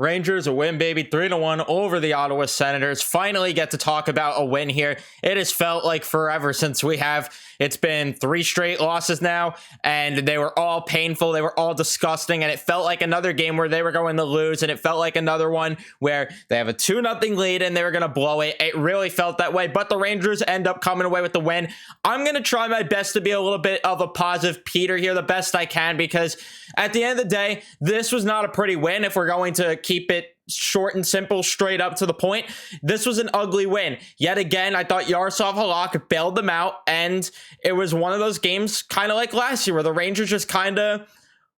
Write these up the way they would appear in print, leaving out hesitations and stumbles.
Rangers a win, baby. 3-1 over the Ottawa Senators. Finally get to talk about a win here. It has felt like forever since we have. It's been 3 straight losses now, and they were all painful. They were all disgusting, and it felt like another game where they were going to lose, and it felt like another one where they have a 2-0 lead and they were going to blow it. It really felt that way, but the Rangers end up coming away with the win. I'm going to try my best to be a little bit of a positive Peter here, the best I can, because at the end of the day, this was not a pretty win if we're going to keep it short and simple, straight up to the point. This was an ugly win. Yet again, I thought Yaroslav Halak bailed them out, and it was one of those games kind of like last year where the Rangers just kind of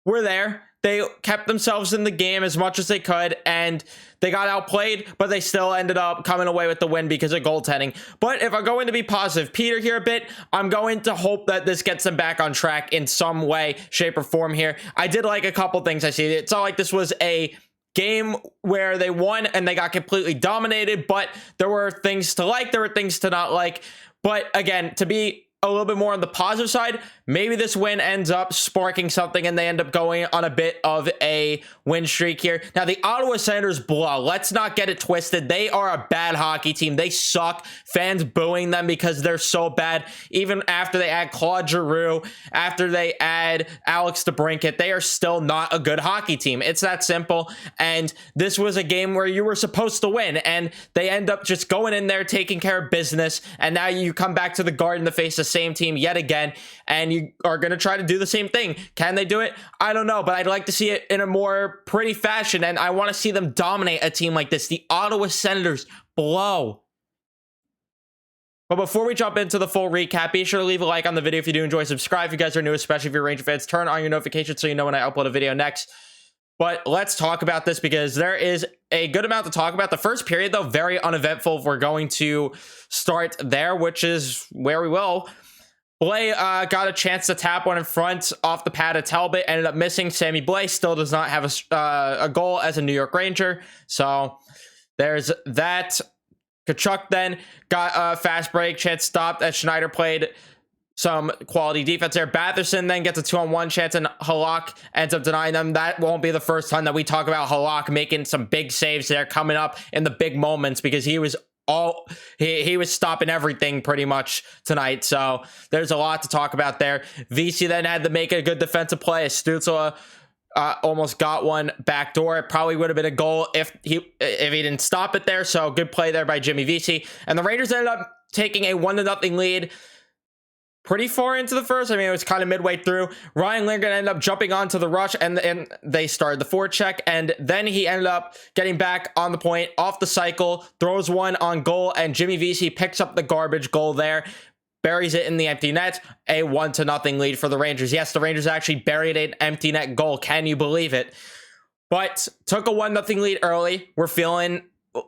were there. They kept themselves in the game as much as they could, and they got outplayed, but they still ended up coming away with the win because of goaltending. But if I'm going to be positive Peter here a bit, I'm going to hope that this gets them back on track in some way, shape, or form here. I did like a couple things I see. It's not like this was a game where they won and they got completely dominated, but there were things to like, there were things to not like. But again, to be a little bit more on the positive side, maybe this win ends up sparking something and they end up going on a bit of a win streak here. Now, the Ottawa Senators blow. Let's not get it twisted. They are a bad hockey team. They suck. Fans booing them because they're so bad. Even after they add Claude Giroux, after they add Alex DeBrincat, they are still not a good hockey team. It's that simple. And this was a game where you were supposed to win, and they end up just going in there, taking care of business. And now you come back to the Garden to face the same team yet again, and you are going to try to do the same thing. Can they do it? I don't know, but I'd like to see it in a more pretty fashion, and I want to see them dominate a team like this. The Ottawa Senators blow. But before we jump into the full recap, be sure to leave a like on the video if you do enjoy. Subscribe if you guys are new, especially if you're Ranger fans. Turn on your notifications so you know when I upload a video next. But let's talk about this because there is a good amount to talk about. The first period, though, very uneventful. If we're going to start there, which is where we will. Blais got a chance to tap one in front off the pad of Talbot, ended up missing. Sammy Blais still does not have a goal as a New York Ranger. So there's that. Tkachuk then got a fast break, chance stopped as Schneider played some quality defense there. Batherson then gets a 2-on-1 chance, and Halak ends up denying them. That won't be the first time that we talk about Halak making some big saves there, coming up in the big moments, because he was he was stopping everything pretty much tonight. So there's a lot to talk about there. VC then had to make a good defensive play. Stützle almost got one backdoor. It probably would have been a goal if he didn't stop it there. So good play there by Jimmy VC. And the Rangers ended up taking a 1-0 lead pretty far into the first. I mean, it was kind of midway through. Ryan Lindgren ended up jumping onto the rush, and they started the forecheck, and then he ended up getting back on the point, off the cycle, throws one on goal, and Jimmy VC picks up the garbage goal there, buries it in the empty net. A 1-0 lead for the Rangers. Yes, the Rangers actually buried an empty net goal. Can you believe it? But took a 1-0 lead early. We're feeling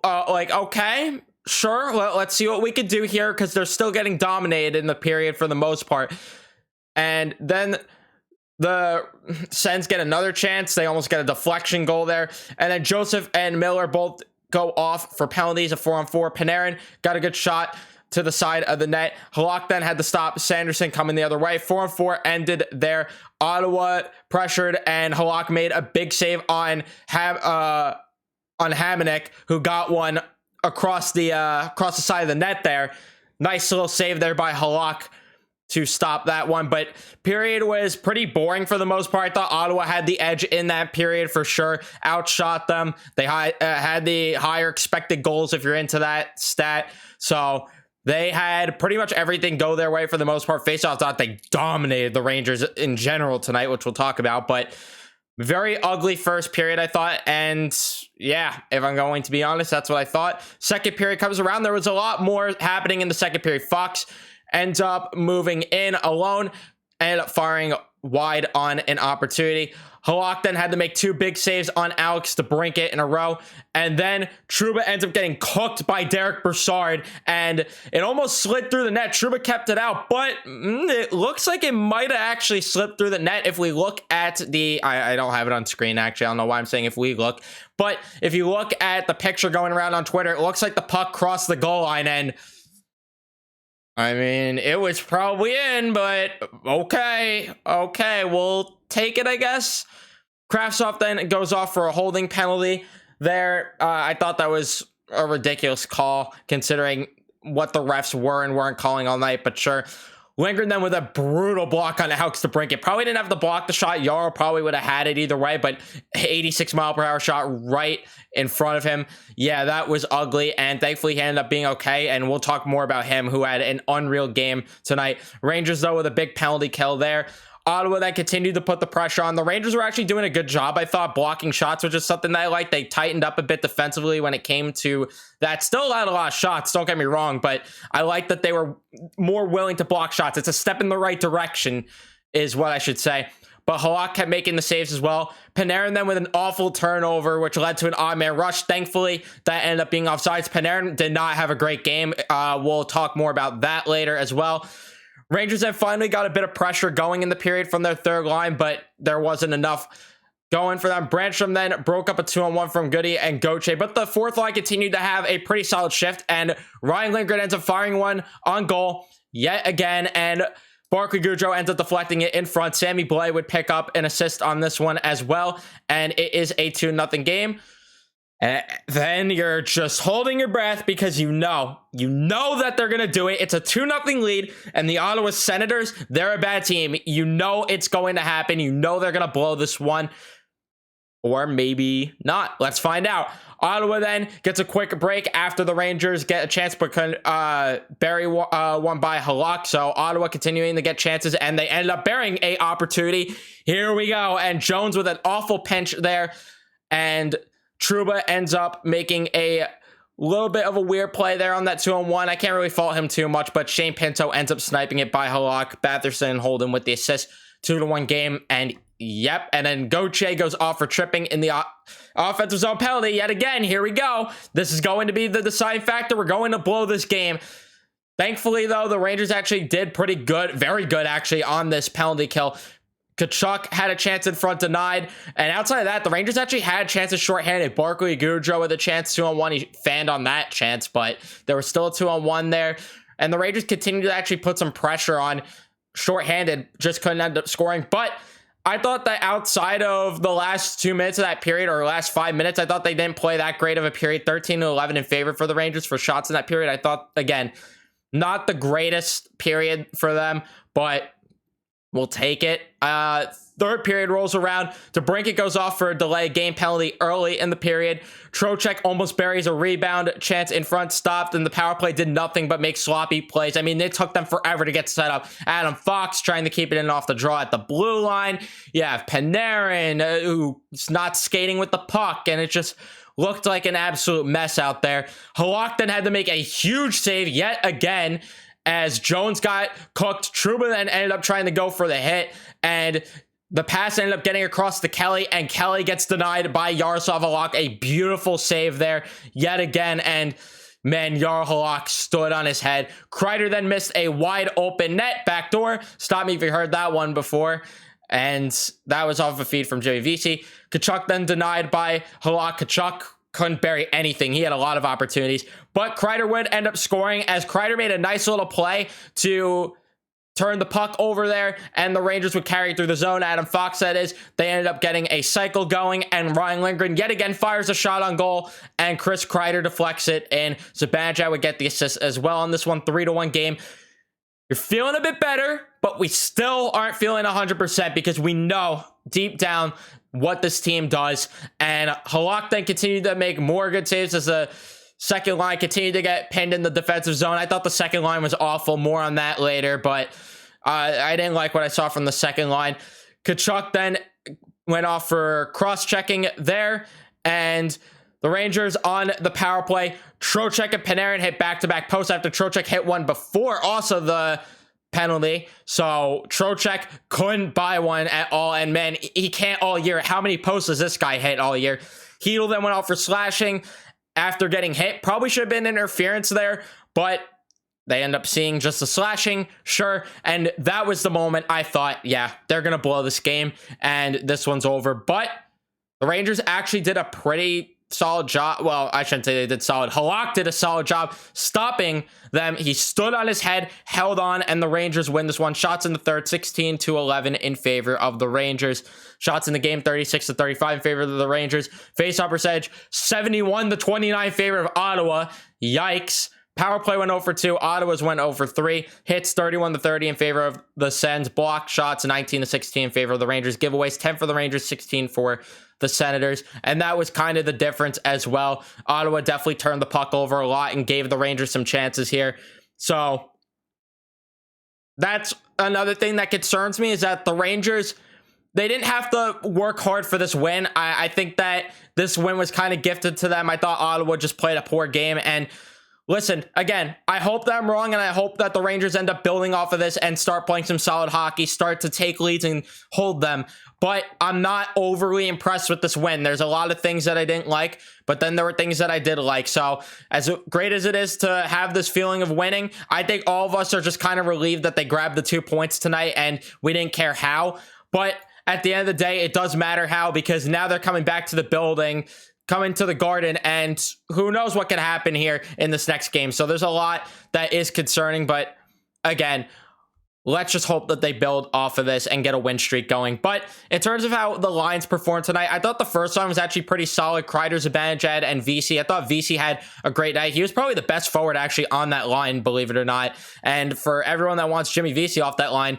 like, okay, sure, let's see what we could do here, because they're still getting dominated in the period for the most part. And then the Sens get another chance. They almost get a deflection goal there. And then Joseph and Miller both go off for penalties, a 4-on-4. Panarin got a good shot to the side of the net. Halak then had to stop Sanderson coming the other way. 4-on-4 ended there. Ottawa pressured, and Halak made a big save on Hamonic, who got one across the side of the net there. Nice little save there by Halak to stop that one. But period was pretty boring for the most part. I thought Ottawa had the edge in that period for sure. Outshot them. They had the higher expected goals, if you're into that stat. So they had pretty much everything go their way for the most part. Faceoff, thought they dominated the Rangers in general tonight, which we'll talk about. But very ugly first period, I thought. And yeah, if I'm going to be honest, that's what I thought. Second period comes around. There was a lot more happening in the second period. Fox ends up moving in alone, ended up firing wide on an opportunity. Halak then had to make 2 big saves on Alex DeBrincat in a row. And then Trouba ends up getting cooked by Derek Brassard, and it almost slid through the net. Trouba kept it out, but it looks like it might have actually slipped through the net if we look at the... I don't have it on screen, actually. I don't know why I'm saying if we look. But if you look at the picture going around on Twitter, it looks like the puck crossed the goal line, and I mean, it was probably in, but okay, we'll take it, I guess. Kravtsov then goes off for a holding penalty. there. I thought that was a ridiculous call considering what the refs were and weren't calling all night, but sure. Lindgren then with a brutal block on Elks to break it. Probably didn't have the block the shot. Yarrow probably would have had it either way, but 86 mile per hour shot right in front of him. Yeah, that was ugly, and thankfully he ended up being okay, and we'll talk more about him, who had an unreal game tonight. Rangers, though, with a big penalty kill there. Ottawa then continued to put the pressure on. The Rangers were actually doing a good job, I thought, blocking shots, which is something that I liked. They tightened up a bit defensively when it came to that. Still had a lot of shots, don't get me wrong, but I like that they were more willing to block shots. It's a step in the right direction, is what I should say. But Halak kept making the saves as well. Panarin then with an awful turnover, which led to an odd man rush. Thankfully, that ended up being offsides. Panarin did not have a great game. We'll talk more about that later as well. Rangers have finally got a bit of pressure going in the period from their third line, but there wasn't enough going for them. Branstrom then broke up a 2-on-1 from Goody and Gauthier, but the fourth line continued to have a pretty solid shift, and Ryan Lindgren ends up firing one on goal yet again, and Barclay Goodrow ends up deflecting it in front. Sammy Blais would pick up an assist on this one as well, and it is a 2-0 game. And then you're just holding your breath because you know that they're going to do it. It's a 2-0 lead, and the Ottawa Senators, they're a bad team. You know it's going to happen. You know they're going to blow this one, or maybe not. Let's find out. Ottawa then gets a quick break after the Rangers get a chance, but bury one by Halak. So Ottawa continuing to get chances, and they ended up burying a opportunity. Here we go, and Jones with an awful pinch there, and Trouba ends up making a little bit of a weird play there on that 2-on-1. I can't really fault him too much, but Shane Pinto ends up sniping it by Halak. Batherson and Holden with the assist. 2-1 game, and yep. And then Gauthier goes off for tripping in the offensive zone penalty yet again. Here we go. This is going to be the deciding factor. We're going to blow this game. Thankfully, though, the Rangers actually did pretty good, very good actually, on this penalty kill. Kachuk had a chance in front, denied. And outside of that, the Rangers actually had chances shorthanded. Barclay Goodrow with a chance 2-on-1. He fanned on that chance, but there was still a 2-on-1 there. And the Rangers continued to actually put some pressure on shorthanded. Just couldn't end up scoring. But I thought that outside of the last 2 minutes of that period, or last 5 minutes, I thought they didn't play that great of a period. 13-11 in favor for the Rangers for shots in that period. I thought, again, not the greatest period for them, but we'll take it. Third period rolls around. DeBrincat goes off for a delay game penalty early in the period. Trocheck almost buries a rebound chance in front, stopped, and the power play did nothing but make sloppy plays. I mean, it took them forever to get set up. Adam Fox trying to keep it in off the draw at the blue line. You have Panarin, who's not skating with the puck, and it just looked like an absolute mess out there. Halak then had to make a huge save yet again, as Jones got cooked. Trouba then ended up trying to go for the hit, and the pass ended up getting across to Kelly, and Kelly gets denied by Yaroslav Halak. A beautiful save there yet again, and man, Yaro Halak stood on his head. Kreider then missed a wide open net backdoor. Stop me if you heard that one before. And that was off a feed from Jimmy Vesey. Kachuk then denied by Halak. Kachuk couldn't bury anything. He had a lot of opportunities, but Kreider would end up scoring, as Kreider made a nice little play to turn the puck over there, and the Rangers would carry through the zone. Adam Fox, that is. They ended up getting a cycle going, and Ryan Lindgren yet again fires a shot on goal, and Chris Kreider deflects it, and Zibanejad would get the assist as well on this one. 3-1 game. You're feeling a bit better, but we still aren't feeling 100% because we know deep down what this team does. And Halak then continued to make more good saves as the second line continued to get pinned in the defensive zone. I thought the second line was awful. More on that later, but I didn't like what I saw from the second line. Kachuk then went off for cross-checking there, and the Rangers on the power play. Trocheck and Panarin hit back-to-back posts after Trocheck hit one before also the penalty. So Trocheck couldn't buy one at all, and man, he can't all year. How many posts does this guy hit all year? Hedl then went off for slashing after getting hit. Probably should have been interference there, but they end up seeing just a slashing, sure. And that was the moment I thought, yeah, they're going to blow this game, and this one's over. But the Rangers actually did a pretty solid job. Well, I shouldn't say they did solid. Halak did a solid job stopping them. He stood on his head, held on, and the Rangers win this one. Shots in the third, 16-11 in favor of the Rangers. Shots in the game, 36-35 in favor of the Rangers. Face-off percentage, 71-29 in favor of Ottawa. Yikes. Power play went 0 for 2. Ottawa's went 0 for 3. Hits 31-30 in favor of the Sens. Blocked shots 19-16 in favor of the Rangers. Giveaways 10 for the Rangers, 16 for the Senators. And that was kind of the difference as well. Ottawa definitely turned the puck over a lot and gave the Rangers some chances here. So that's another thing that concerns me, is that the Rangers, they didn't have to work hard for this win. I think that this win was kind of gifted to them. I thought Ottawa just played a poor game. And listen, again, I hope that I'm wrong, and I hope that the Rangers end up building off of this and start playing some solid hockey, start to take leads and hold them. But I'm not overly impressed with this win. There's a lot of things that I didn't like, but then there were things that I did like. So as great as it is to have this feeling of winning, I think all of us are just kind of relieved that they grabbed the 2 points tonight, and we didn't care how. But at the end of the day, it does matter how, because now they're coming back to the building, coming to the Garden, and who knows what can happen here in this next game. So there's a lot that is concerning, but again, let's just hope that they build off of this and get a win streak going. But in terms of how the lines performed tonight, I thought the first line was actually pretty solid. Kreider, Zibanejad, and VC. I thought VC had a great night. He was probably the best forward actually on that line, believe it or not. And for everyone that wants Jimmy VC off that line,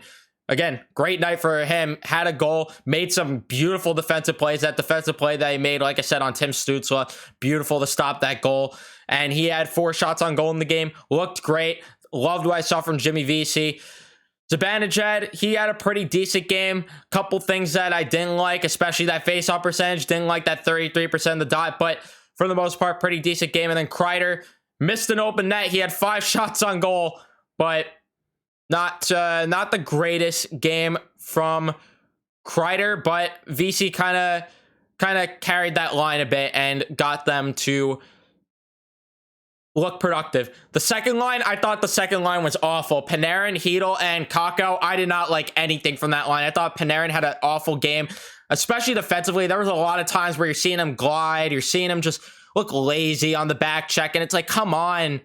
again, great night for him. Had a goal, made some beautiful defensive plays. That defensive play that he made, like I said, on Tim Stützle, beautiful to stop that goal. And he had 4 shots on goal in the game. Looked great. Loved what I saw from Jimmy VC. Zibanejad, he had a pretty decent game. Couple things that I didn't like, especially that face-off percentage. Didn't like that 33% of the dot, but for the most part, pretty decent game. And then Kreider missed an open net. He had 5 shots on goal, but not the greatest game from Kreider, but VC kind of carried that line a bit and got them to look productive. The second line, I thought the second line was awful. Panarin, Hedl, and Kakko, I did not like anything from that line. I thought Panarin had an awful game, especially defensively. There was a lot of times where you're seeing him glide, you're seeing him just look lazy on the back check, and it's like, come on.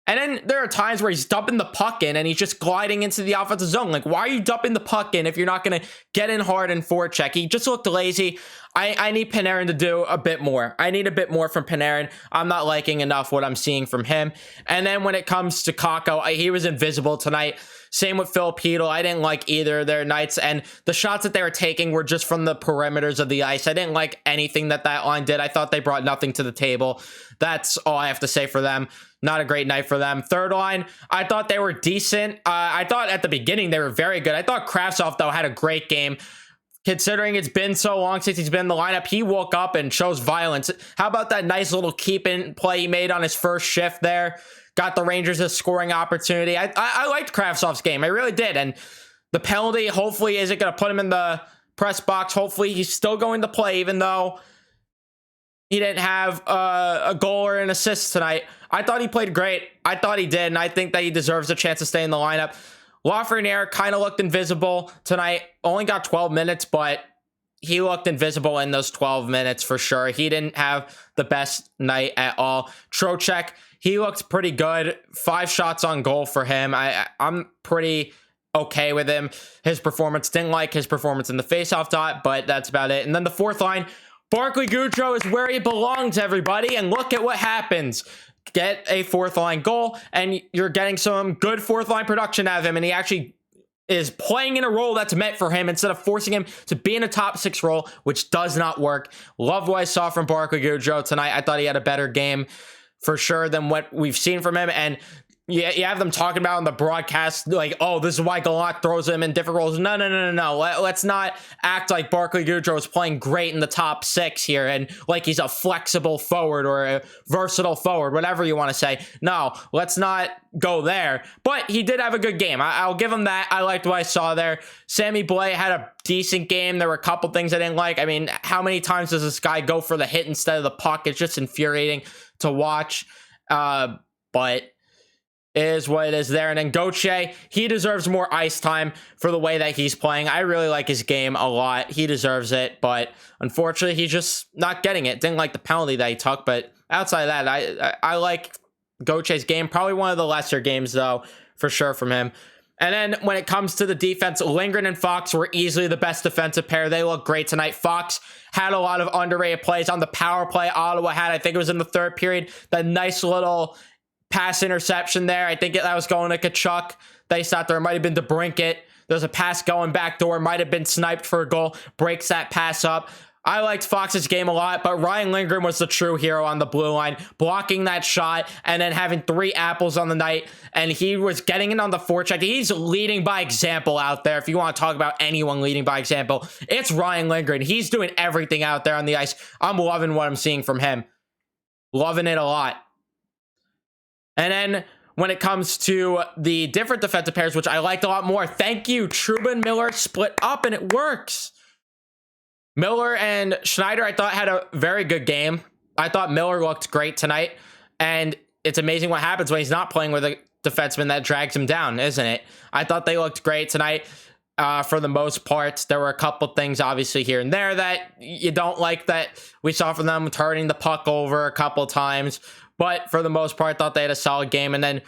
And then there are times where he's dumping the puck in and he's just gliding into the offensive zone. Like, why are you dumping the puck in if you're not going to get in hard and forecheck? He just looked lazy. I need Panarin to do a bit more. I need a bit more from Panarin. I'm not liking enough what I'm seeing from him. And then when it comes to Kakko, he was invisible tonight. Same with Phil Hedl. I didn't like either of their nights. And the shots that they were taking were just from the perimeters of the ice. I didn't like anything that line did. I thought they brought nothing to the table. That's all I have to say for them. Not a great night for them. Third line, I thought they were decent. I thought at the beginning they were very good. I thought Kravtsov, though, had a great game. Considering it's been so long since he's been in the lineup, he woke up and shows violence. How about that nice little keep-in play he made on his first shift there? Got the Rangers a scoring opportunity. I liked Kravtsov's game. I really did. And the penalty hopefully isn't going to put him in the press box. Hopefully he's still going to play, even though he didn't have a goal or an assist tonight. I thought he played great. I thought he did, and I think that he deserves a chance to stay in the lineup. Lafreniere kind of looked invisible tonight. Only got 12 minutes, but he looked invisible in those 12 minutes for sure. He didn't have the best night at all. Trocheck, he looked pretty good. 5 shots on goal for him. I'm pretty okay with him. His performance, didn't like his performance in the faceoff dot, but that's about it. And then the fourth line, Barclay Goodrow is where he belongs, everybody, and look at what happens. Get a fourth line goal, and you're getting some good fourth line production out of him, and he actually is playing in a role that's meant for him instead of forcing him to be in a top 6 role, which does not work. Love what I saw from Barclay Goodrow tonight. I thought he had a better game for sure than what we've seen from him, and you have them talking about on the broadcast, like, oh, this is why Gallant throws him in different roles. No. Let's not act like Barclay Goodrow is playing great in the top 6 here and like he's a flexible forward or a versatile forward, whatever you want to say. No, let's not go there. But he did have a good game. I'll give him that. I liked what I saw there. Sammy Blais had a decent game. There were a couple things I didn't like. I mean, how many times does this guy go for the hit instead of the puck? It's just infuriating to watch. But is what it is there. And then Gauthier, he deserves more ice time for the way that he's playing. I really like his game a lot. He deserves it, but unfortunately, he's just not getting it. Didn't like the penalty that he took, but outside of that, I like Gauthier's game. Probably one of the lesser games, though, for sure from him. And then when it comes to the defense, Lindgren and Fox were easily the best defensive pair. They look great tonight. Fox had a lot of underrated plays on the power play. Ottawa had, I think it was in the third period, that nice little pass interception there. I think that was going to Kachuk. They thought there might have been DeBrincat. There's a pass going backdoor. Might have been sniped for a goal. Breaks that pass up. I liked Fox's game a lot, but Ryan Lindgren was the true hero on the blue line, blocking that shot and then having 3 apples on the night, and he was getting it on the forecheck. He's leading by example out there. If you want to talk about anyone leading by example, it's Ryan Lindgren. He's doing everything out there on the ice. I'm loving what I'm seeing from him. Loving it a lot. And then when it comes to the different defensive pairs, which I liked a lot more, thank you, Trouba and Miller split up, and it works. Miller and Schneider, I thought, had a very good game. I thought Miller looked great tonight, and it's amazing what happens when he's not playing with a defenseman that drags him down, isn't it? I thought they looked great tonight for the most part. There were a couple things, obviously, here and there that you don't like that we saw from them, turning the puck over a couple times, but for the most part, I thought they had a solid game. And then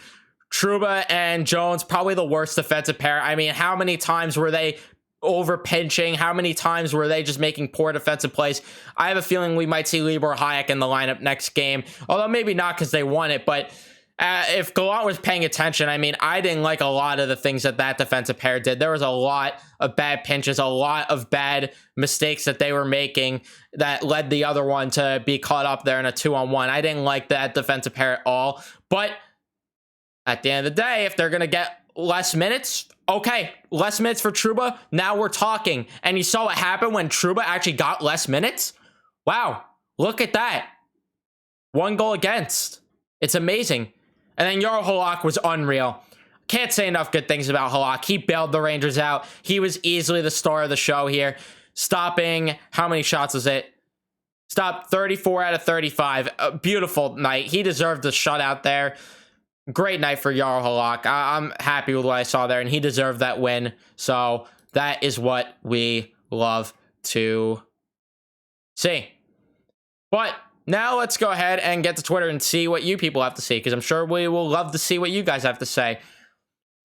Trouba and Jones, probably the worst defensive pair. I mean, how many times were they over pinching? How many times were they just making poor defensive plays? I have a feeling we might see Libor Hayek in the lineup next game, although maybe not because they won it. But if Gallant was paying attention, I mean, I didn't like a lot of the things that defensive pair did. There was a lot of bad pinches, a lot of bad mistakes that they were making that led the other one to be caught up there in a 2-on-1. I didn't like that defensive pair at all. But at the end of the day, if they're going to get less minutes, okay, less minutes for Trouba. Now we're talking. And you saw what happened when Trouba actually got less minutes. Wow, look at that. 1 goal against. It's amazing. And then Jarl Halak was unreal. Can't say enough good things about Halak. He bailed the Rangers out. He was easily the star of the show here. Stopping, how many shots was it? Stopped 34 out of 35. A beautiful night. He deserved the shutout there. Great night for Jarl Halak. I'm happy with what I saw there, and he deserved that win. So that is what we love to see. But now let's go ahead and get to Twitter and see what you people have to say, because I'm sure we will love to see what you guys have to say.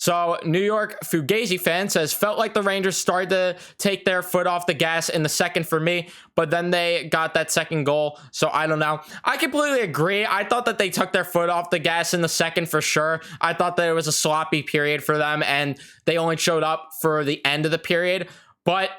So New York Fugazi fan says, felt like the Rangers started to take their foot off the gas in the second for me, but then they got that second goal. So I don't know. I completely agree. I thought that they took their foot off the gas in the second for sure. I thought that it was a sloppy period for them, and they only showed up for the end of the period. But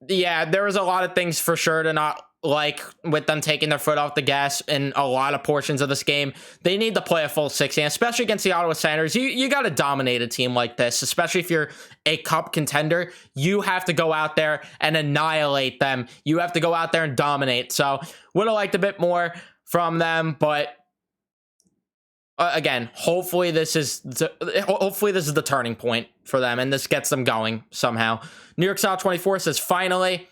yeah, there was a lot of things for sure to not like with them taking their foot off the gas in a lot of portions of this game. They need to play a full 60, especially against the Ottawa Senators. You got to dominate a team like this, especially if you're a cup contender. You have to go out there and annihilate them. You have to go out there and dominate. So would have liked a bit more from them, but again, hopefully this is the turning point for them, and this gets them going somehow. New York Style 24 says, finally.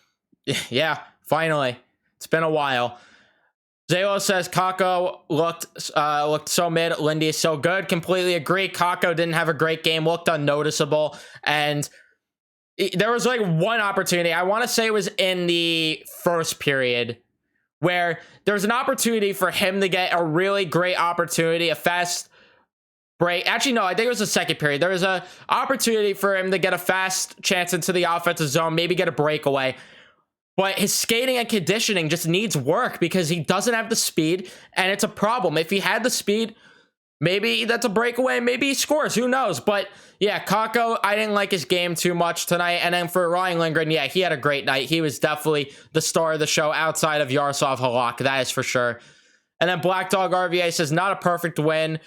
Yeah, finally. It's been a while. Zalo says Kakko looked so mid. Lindy is so good. Completely agree. Kakko didn't have a great game. Looked unnoticeable. And there was like one opportunity. I want to say it was in the first period where there was an opportunity for him to get a really great opportunity, a fast break. Actually, no, I think it was the second period. There was an opportunity for him to get a fast chance into the offensive zone, maybe get a breakaway. But his skating and conditioning just needs work because he doesn't have the speed, and it's a problem. If he had the speed, maybe that's a breakaway, maybe he scores, who knows? But yeah, Kakko, I didn't like his game too much tonight. And then for Ryan Lindgren, yeah, he had a great night. He was definitely the star of the show outside of Yaroslav Halak, that is for sure. And then Black Dog RVA says, not a perfect win,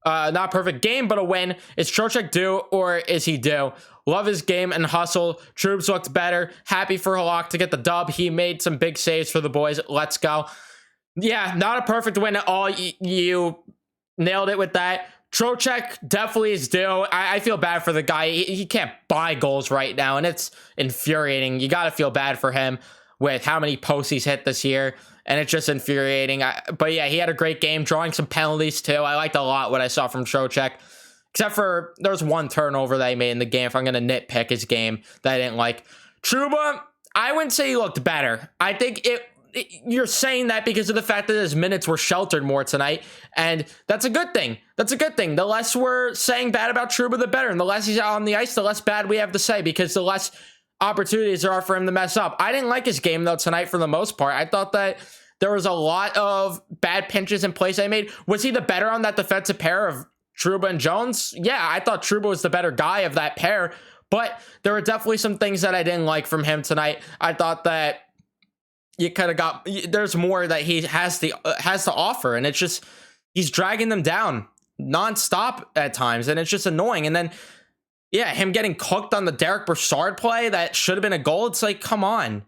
not a perfect game, but a win. Is Trocheck due, or is he due? Love his game and hustle. Troops looked better. Happy for Halak to get the dub. He made some big saves for the boys. Let's go. Yeah, not a perfect win at all. You nailed it with that. Trocheck definitely is due. I feel bad for the guy. He can't buy goals right now, and it's infuriating. You got to feel bad for him with how many posts he's hit this year, and it's just infuriating. But yeah, he had a great game, drawing some penalties too. I liked a lot what I saw from Trocheck. except for there's one turnover that he made in the game. If I'm going to nitpick his game that I didn't like. Trouba, I wouldn't say he looked better. I think you're saying that because of the fact that his minutes were sheltered more tonight, and that's a good thing. That's a good thing. The less we're saying bad about Trouba, the better. And the less he's out on the ice, the less bad we have to say, because the less opportunities there are for him to mess up. I didn't like his game, though, tonight for the most part. I thought that there was a lot of bad pinches and plays I made. Was he the better on that defensive pair of Trouba and Jones? Yeah, I thought Trouba was the better guy of that pair, but there were definitely some things that I didn't like from him tonight. I thought that you could have got, there's more that he has to offer, and it's just, he's dragging them down nonstop at times, and it's just annoying. And then, yeah, him getting cooked on the Derek Brassard play that should have been a goal. It's like, come on.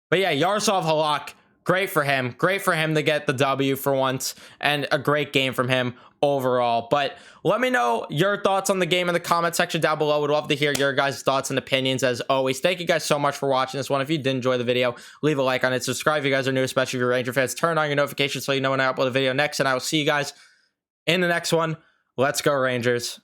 But yeah, Yaroslav Halak, great for him. Great for him to get the W for once, and a great game from him overall. But let me know your thoughts on the game in the comment section down below. Would love to hear your guys' thoughts and opinions as always. Thank you guys so much for watching this one. If you did enjoy the video, leave a like on it. Subscribe if you guys are new, especially if you're Ranger fans. Turn on your notifications so you know when I upload a video next, and I will see you guys in the next one. Let's go, Rangers.